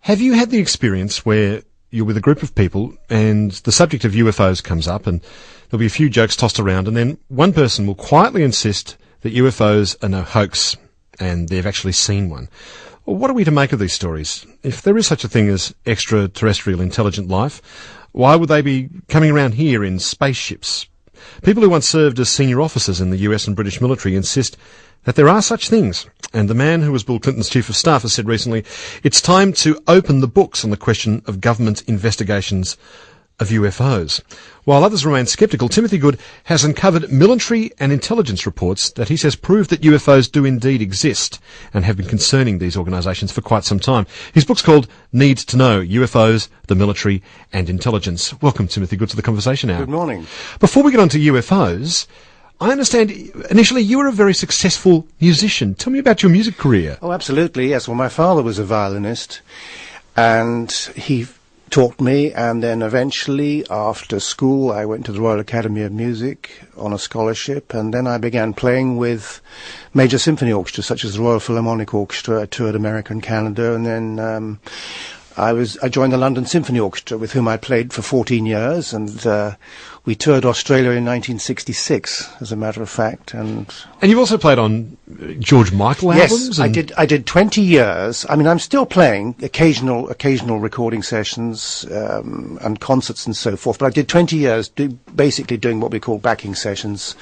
Have you had the experience where you're with a group of people and the subject of UFOs comes up and there'll be a few jokes tossed around and then one person will quietly insist that UFOs are no hoax and they've actually seen one? Well, what are we to make of these stories? If there is such a thing as extraterrestrial intelligent life, why would they be coming around here in spaceships? People who once served as senior officers in the US and British military insist that there are such things. And the man who was Bill Clinton's chief of staff has said recently, it's time to open the books on the question of government investigations of UFOs. While others remain sceptical, Timothy Good has uncovered military and intelligence reports that he says prove that UFOs do indeed exist and have been concerning these organisations for quite some time. His book's called Need to Know, UFOs, the Military and Intelligence. Welcome, Timothy Good, to the Conversation Hour. Good morning. Before we get on to UFOs, I understand initially you were a very successful musician. Tell me about your music career. Oh, absolutely, yes. Well, my father was a violinist, and he taught me, and then eventually, after school, I went to the Royal Academy of Music on a scholarship, and then I began playing with major symphony orchestras, such as the Royal Philharmonic Orchestra. I toured America and Canada, and then I joined the London Symphony Orchestra, with whom I played for 14 years, and we toured Australia in 1966, as a matter of fact. And you've also played on George Michael albums? Yes, I did 20 years. I mean, I'm still playing occasional recording sessions and concerts and so forth, but I did 20 years basically doing what we call backing sessions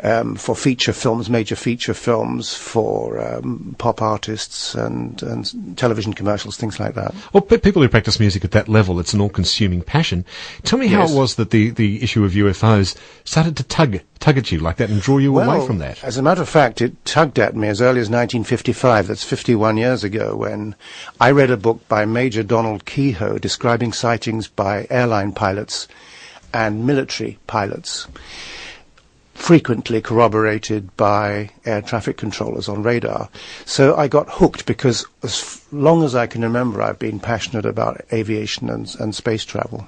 for feature films, major feature films, for pop artists and television commercials, things like that. Well, people who practice music at that level, it's an all-consuming passion. Tell me how it was that the issue of UFOs started to tug at you like that and draw you away from that. As a matter of fact, it tugged at me as early as 1955. That's 51 years ago, when I read a book by Major Donald Kehoe describing sightings by airline pilots and military pilots, frequently corroborated by air traffic controllers on radar. So I got hooked, because as long as I can remember, I've been passionate about aviation and space travel.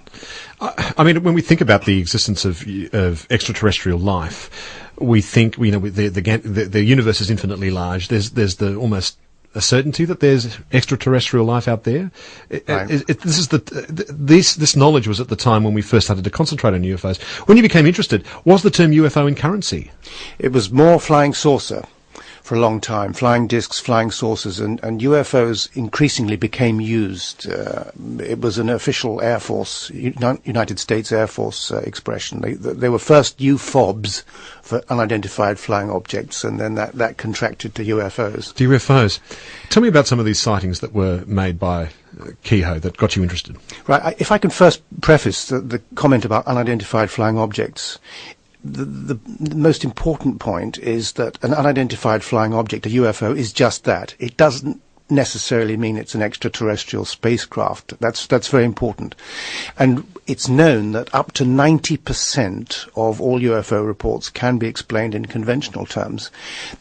I mean, when we think about the existence of extraterrestrial life, we think, the universe is infinitely large. There's the almost a certainty that there's extraterrestrial life out there. Right. This knowledge was at the time when we first started to concentrate on UFOs. When you became interested, was the term UFO in currency? It was more flying saucer for a long time, flying discs, flying saucers, and UFOs increasingly became used. It was an official Air Force, United States Air Force expression. They were first UFOBs, for unidentified flying objects, and then that contracted to UFOs. To UFOs. Tell me about some of these sightings that were made by Kehoe that got you interested. Right. If I can first preface the comment about unidentified flying objects. The most important point is that an unidentified flying object, a UFO, is just that. It doesn't necessarily mean it's an extraterrestrial spacecraft. That's very important. And it's known that up to 90% of all UFO reports can be explained in conventional terms.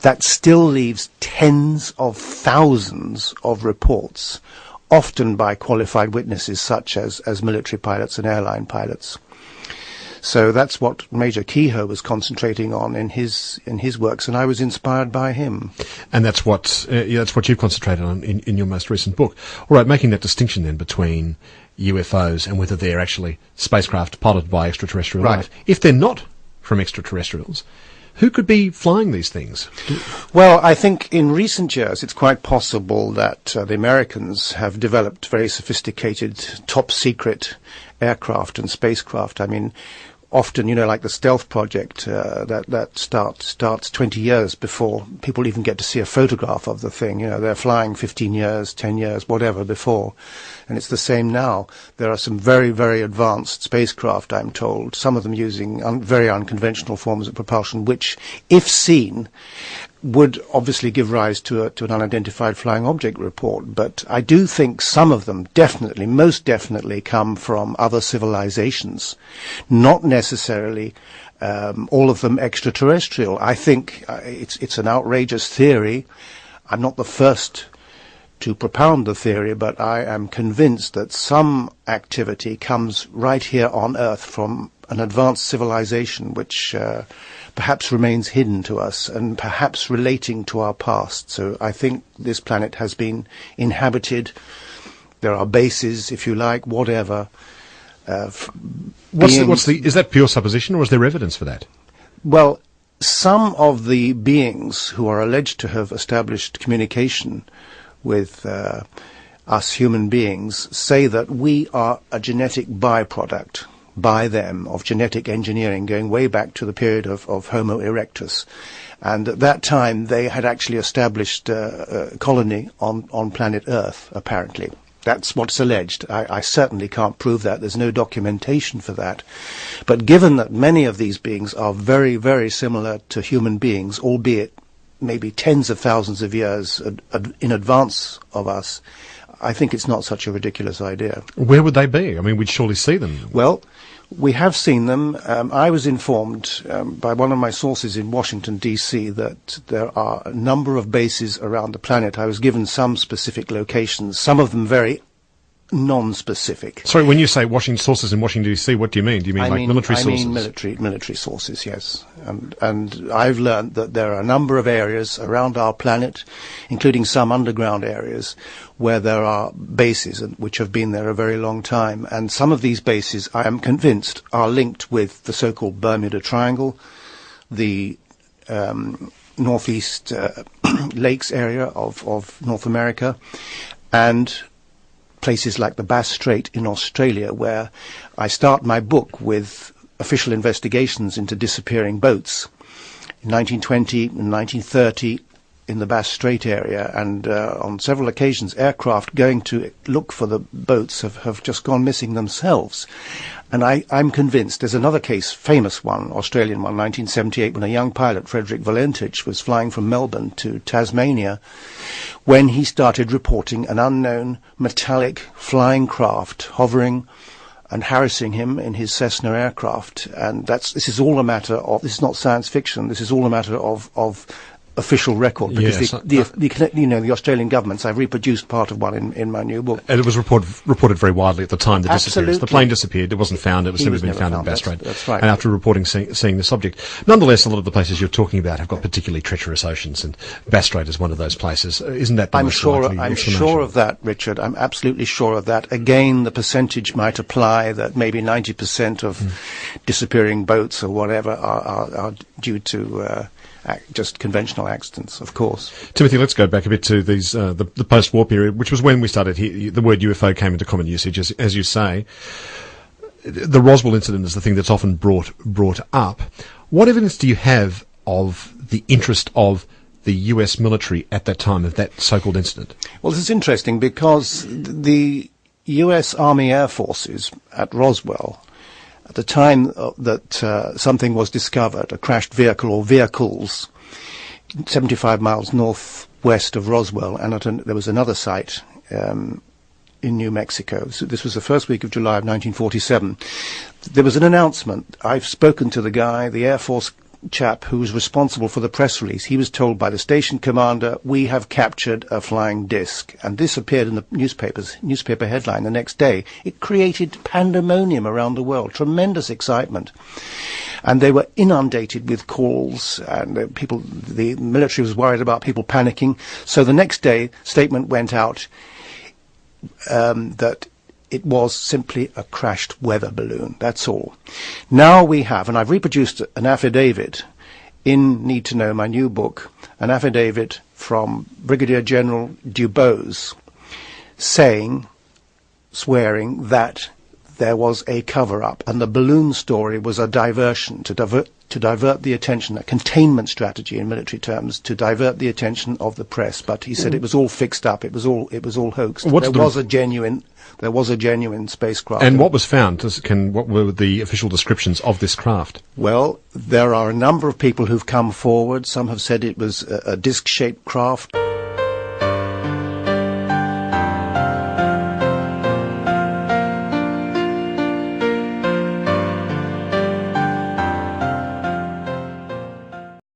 That still leaves tens of thousands of reports, often by qualified witnesses such as military pilots and airline pilots. So that's what Major Kehoe was concentrating on in his works, and I was inspired by him. And that's what you've concentrated on in your most recent book. All right, making that distinction then between UFOs and whether they're actually spacecraft piloted by extraterrestrial life. If they're not from extraterrestrials, who could be flying these things? Well, I think in recent years it's quite possible that the Americans have developed very sophisticated, top-secret aircraft and spacecraft. I mean, often, like the stealth project, that starts 20 years before people even get to see a photograph of the thing. They're flying 15 years, 10 years, whatever before. And it's the same now. There are some very, very advanced spacecraft, I'm told, some of them using very unconventional forms of propulsion, which, if seen, would obviously give rise to an unidentified flying object report. But I do think some of them most definitely come from other civilizations, not necessarily all of them extraterrestrial. I think it's an outrageous theory. I'm not the first to propound the theory, but I am convinced that some activity comes right here on Earth from an advanced civilization which perhaps remains hidden to us and perhaps relating to our past. So I think this planet has been inhabited There are bases, if you like, whatever. Is that pure supposition, or is there evidence for that? Well, some of the beings who are alleged to have established communication with us human beings say that we are a genetic byproduct by them of genetic engineering going way back to the period of Homo erectus. And at that time they had actually established a colony on planet Earth, apparently. That's what's alleged. I certainly can't prove that. There's no documentation for that. But given that many of these beings are very, very similar to human beings, albeit maybe tens of thousands of years in advance of us, I think it's not such a ridiculous idea. Where would they be? I mean, we'd surely see them. Well, we have seen them. I was informed by one of my sources in Washington, D.C., that there are a number of bases around the planet. I was given some specific locations, some of them very non-specific. Sorry, when you say sources in Washington, D.C., what do you mean? Do you mean military sources? I mean military sources, yes. And I've learned that there are a number of areas around our planet, including some underground areas, where there are bases which have been there a very long time. And some of these bases, I am convinced, are linked with the so-called Bermuda Triangle, the northeast lakes area of North America, and places like the Bass Strait in Australia, where I start my book with official investigations into disappearing boats in 1920 and 1930 in the Bass Strait area, and on several occasions aircraft going to look for the boats have just gone missing themselves. And I'm convinced there's another case, famous one, Australian one, 1978, when a young pilot, Frederick Valentich, was flying from Melbourne to Tasmania, when he started reporting an unknown metallic flying craft hovering and harassing him in his Cessna aircraft. And this is all a matter of, this is not science fiction, this is all a matter of official record, because yes, the Australian governments, I've reproduced part of one in my new book. And it was reported very widely at the time, the disappearance. Absolutely. The plane disappeared, it wasn't found, it was never been found in Bass Strait. That's right. And after reporting, seeing the subject. Nonetheless, a lot of the places you're talking about have got particularly treacherous oceans, and Bass Strait is one of those places. Isn't that the most likely I'm sure of that, Richard. I'm absolutely sure of that. Again, the percentage might apply that maybe 90% of disappearing boats or whatever are due to just conventional accidents, of course. Timothy, let's go back a bit to these the post-war period, which was when we started here. The word UFO came into common usage, as you say. The Roswell incident is the thing that's often brought up. What evidence do you have of the interest of the US military at that time of that so-called incident? Well, this is interesting because the US Army Air Forces at Roswell, at the time that something was discovered, a crashed vehicle or vehicles, 75 miles northwest of Roswell, and there was another site in New Mexico. So this was the first week of July of 1947. There was an announcement. I've spoken to the guy, the Air Force chap who was responsible for the press release. He was told by the station commander, "We have captured a flying disc." And this appeared in the newspaper headline the next day. It created pandemonium around the world, tremendous excitement. And they were inundated with calls, and the military was worried about people panicking. So the next day, statement went out that it was simply a crashed weather balloon. That's all. Now we have, and I've reproduced an affidavit in Need to Know, my new book, an affidavit from Brigadier General Dubose swearing that there was a cover-up, and the balloon story was a diversion to divert the attention, a containment strategy in military terms, to divert the attention of the press. But he said it was all fixed up. It was all hoaxed. There was a genuine spacecraft. And what was found? What were the official descriptions of this craft? Well, there are a number of people who've come forward. Some have said it was a disc-shaped craft.